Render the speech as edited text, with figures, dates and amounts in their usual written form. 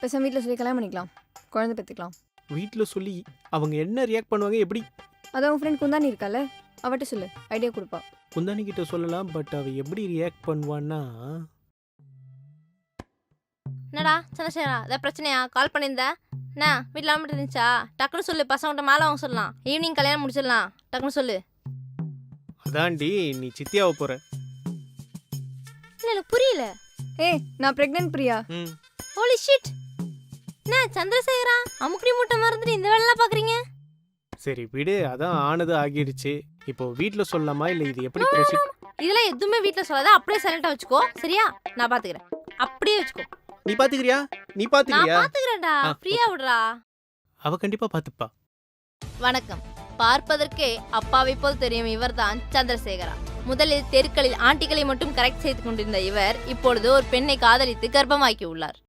பேசாம வீட்டில் சொல்லி கல்யாணம் பண்ணிக்கலாம், குழந்தை பெற்றுக்கலாம். வீட்டில் சொல்லி அவங்க என்ன ரியாக்ட் பண்ணுவாங்க எப்படி? அதான் உன் ஃப்ரெண்ட் குந்தானி இருக்கால, அவட்ட சொல்லு, ஐடியா கொடுப்பா. குந்தானி கிட்ட சொல்லலாம், பட் அவ எப்படி ரியாக்ட் பண்ணுவான்னா? என்னடா சந்திரசேகரா, ஏதாவது பிரச்சனையா? கால் பண்ணியிருந்த என்ன? வீட்டில் மட்டும் இருந்துச்சா? டக்குன்னு சொல்லு, பசங்கள்கிட்ட மேலே அவங்க சொல்லலாம். ஈவினிங் கல்யாணம் முடிச்சிடலாம், டக்குன்னு சொல்லு. அதான்டி நீ சித்தியாவை போற. இல்லை எனக்கு புரியல. ஏய், நான் ப்ரெக்னென்ட் பிரியா. ம் ஹோலி ஷிட்! என்ன சந்திரசேகரா, அமுக்குடி மூட்டை மறந்துட்டு இந்த வேலைலாம் பார்க்குறீங்க? சரி விடு, அதான் ஆனது ஆகிடுச்சு. இப்போ வீட்டில் சொல்லலாமா இல்லை இது எப்படி ப்ரொசீட்? இதெல்லாம் எதுவுமே வீட்டில் சொல்லாத, அப்படியே சைலண்டாக வச்சுக்கோ. சரியா? நான் பார்த்துக்கிறேன், அப்படியே வச்சுக்கோ. நீ பாத்துக்கிறியா? நீ நான் பாத்துக்கிறியா? பார்த்துக்கிறேன்டா, ஃப்ரீயா விடுறா. அவ கண்டிப்பா பாத்துப்பா. வணக்கம். பார்ப்பதற்கே அப்பாவை போல் தெரியும் இவர்தான் சந்திரசேகரா. முதலில் தெருக்களில் ஆண்டிகளை மட்டும் கரெக்ட் செய்து கொண்டிருந்த இவர் இப்பொழுது ஒரு பெண்ணை காதலித்து கர்ப்பமாக்கி உள்ளார்.